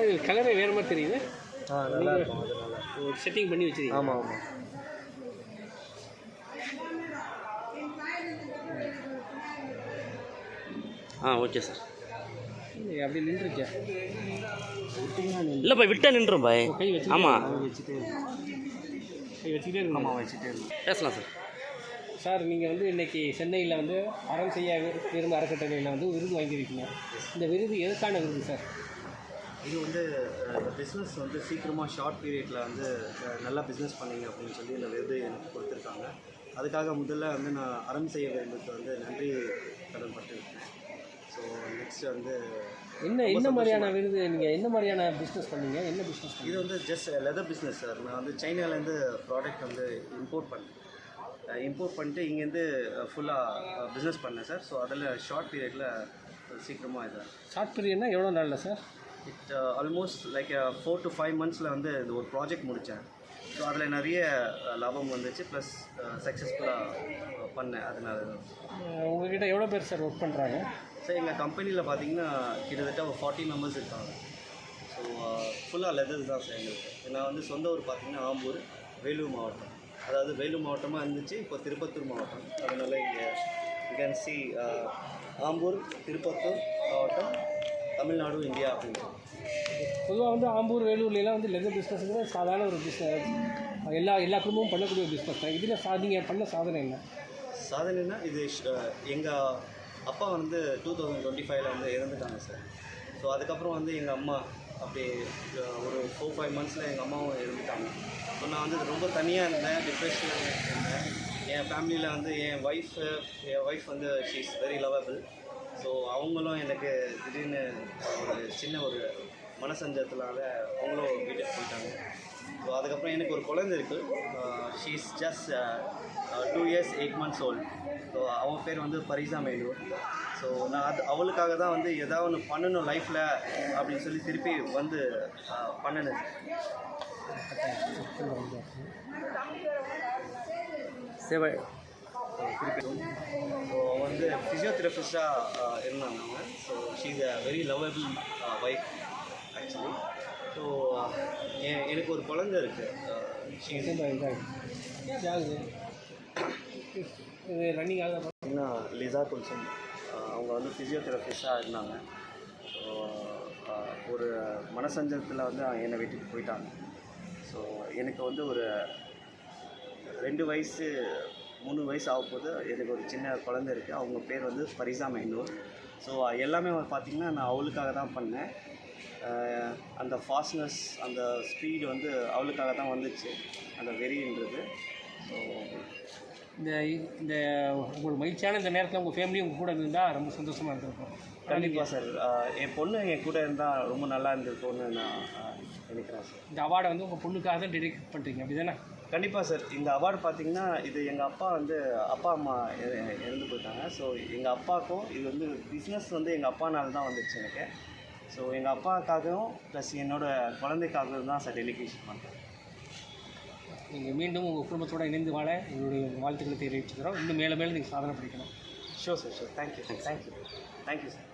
இது கலரே வேறு மாதிரி தெரியுது. நல்லா இருக்கும். அதனால ஒரு செட்டிங் பண்ணி வச்சுருக்கீங்க. ஆமாம் ஆமாம். Okay sir. அப்படி நின்றுச்சா? இல்லை பாய், விட்டா நின்றோம் பாய். கை வச்சு ஆமாம், வச்சுட்டே கை வச்சுக்கிட்டே இருக்கு. ஆமாம் வச்சுட்டே இருக்கும். பேசலாம் சார். சார், நீங்கள் வந்து இன்றைக்கி சென்னையில் வந்து அறம் செய்ய விரும்ப அறக்கட்டளையில் வந்து விருது வாங்கியிருக்கீங்க. இந்த விருது எதுக்கான விருது சார்? இது வந்து பிஸ்னஸ் வந்து சீக்கிரமாக ஷார்ட் பீரியடில் வந்து நல்லா பிஸ்னஸ் பண்ணிங்க அப்படின்னு சொல்லி இந்த விருது எனக்கு கொடுத்துருக்காங்க. அதுக்காக முதல்ல வந்து நான் அறம் செய்ய விரும்புக்கு வந்து நன்றி கடன் பட்டுருக்கேன். ஸோ நெக்ஸ்ட் வந்து என்ன மாதிரியான விருது? நீங்கள் என்ன மாதிரியான பிஸ்னஸ் பண்ணீங்க? என்ன பிஸ்னஸ்? இது வந்து ஜஸ்ட் லெதர் பிஸ்னஸ் சார். நான் வந்து சைனாலேருந்து ப்ராடக்ட் வந்து இம்போர்ட் பண்ணிட்டு இங்கேருந்து ஃபுல்லாக பிஸ்னஸ் பண்ணேன் சார். ஸோ அதில் ஷார்ட் பீரியடில் சீக்கிரமாக இது ஷார்ட் பீரியட்னா எவ்வளோ நாளில் sir? It almost like 4 to 5 monthஸில் வந்து இது ஒரு ப்ராஜெக்ட் முடித்தேன். ஸோ அதில் நிறைய லாபம் வந்துச்சு, ப்ளஸ் சக்ஸஸ்ஃபுல்லாக பண்ணேன். அதனால உங்கள்கிட்ட எவ்வளோ பேர் சார் ஒர்க் பண்ணுறாங்க? சார் எங்கள் கம்பெனியில் பார்த்தீங்கன்னா கிட்டத்தட்ட ஒரு 40 members இருக்காங்க. ஸோ ஃபுல்லாக லெதர்ஸ் தான் சார் எங்களுக்கு. நான் வந்து சொந்த ஊர் பார்த்தீங்கன்னா ஆம்பூர், வேலூர் மாவட்டம். அதாவது வேலூர் மாவட்டமாக இருந்துச்சு, இப்போ திருப்பத்தூர் மாவட்டம். அதனால் இங்கே you can see Ambur, Tirupattur மாவட்டம், தமிழ்நாடு, இந்தியா அப்படின்னு. பொதுவாக வந்து ஆம்பூர், வேலூர்லாம் வந்து லெதர் பிஸ்னஸ்ங்கிறது சாதாரண ஒரு பிஸ்னஸ். எல்லா குடும்பமும் பண்ணக்கூடிய ஒரு பிஸ்னஸ் தான். இதில் நீங்கள் பண்ண சாதனை என்ன? சாதனைனா இது எங்கள் அப்பா வந்து 2025 வந்து இறந்துட்டாங்க சார். ஸோ அதுக்கப்புறம் வந்து எங்கள் அம்மா அப்படி ஒரு 4-5 monthஸில் எங்கள் அம்மாவும் இறந்துட்டாங்க. ஸோ நான் வந்து ரொம்ப தனியாக இருந்தேன், டிப்ரெஷனில் இருந்தேன். என் ஃபேமிலியில் வந்து என் ஒய்ஃப் வந்து she is very lovable. So அவங்களும் எனக்கு திடீர்னு ஒரு சின்ன ஒரு மனசஞ்சத்தினால அவங்களும் வீட்டுக்கு போயிட்டாங்க. ஸோ அதுக்கப்புறம் எனக்கு ஒரு குழந்தை இருக்குது. She is just 2 years 8 months old. So அவன் பேர் வந்து பரிசா மேலூர். ஸோ நான் அவளுக்காக தான் வந்து எதாவது ஒன்று பண்ணணும் லைஃப்பில் அப்படின்னு சொல்லி திருப்பி வந்து பண்ணினேன். சேவை திருப்பி ஸோ வந்து ஃபிசியோதெரபிஸ்டாக இருந்தாங்க அவங்க. So she is a very lovable wife actually. So எனக்கு ஒரு குழந்தை இருக்குது. இது ரன்னிங் ஆக பார்த்தீங்கன்னா லிசா குல்சம். அவங்க வந்து ஃபிசியோதெரபிஸ்டாக இருந்தாங்க. ஸோ ஒரு மனசஞ்சலத்தில் வந்து என்னை விட்டுட்டு போயிட்டாங்க. ஸோ எனக்கு வந்து ஒரு 2 வயசு 3 வயசு ஆகப்போது எனக்கு ஒரு சின்ன குழந்தை இருக்குது. அவங்க பேர் வந்து பரிசா மைனூர். ஸோ எல்லாமே பார்த்திங்கன்னா நான் அவளுக்காக தான் பண்ணேன். அந்த ஃபாஸ்ட்னஸ், அந்த ஸ்பீடு வந்து அவளுக்காக தான் வந்துச்சு, அந்த வெறின்றது. ஸோ இந்த உங்களுக்கு மகிழ்ச்சியான இந்த நேரத்தில் உங்கள் ஃபேமிலி உங்கள் கூட இருந்தால் ரொம்ப சந்தோஷமாக இருந்திருக்கும். கண்டிப்பாக சார். என் பொண்ணு என் கூட இருந்தால் ரொம்ப நல்லா இருந்திருக்கும்னு நான் நினைக்கிறேன் சார். இந்த அவார்டை வந்து உங்கள் பொண்ணுக்காக தான் டெடிகேட் பண்ணுறீங்க, அப்படி தானே? கண்டிப்பாக சார். இந்த அவார்டு பார்த்திங்கன்னா இது எங்கள் அப்பா அம்மா இறந்து போயிட்டாங்க. ஸோ எங்கள் அப்பாவுக்கும் இது வந்து பிஸ்னஸ் வந்து எங்கள் அப்பானால தான் வந்துச்சு எனக்கு. ஸோ எங்கள் அப்பாவுக்காகவும் ப்ளஸ் என்னோடய குழந்தைக்காகவும் தான் சார் டெலிகேஷன் பண்ணுறேன். நீங்கள் மீண்டும் உங்கள் குடும்பத்தோடு இணைந்து வாழ எங்களுடைய வாழ்த்துக்களை தெரிவிச்சுக்கிறோம். இன்னும் மேலே நீங்கள் சாதனை படிக்கணும். Sure sir, sure. Thank you sir.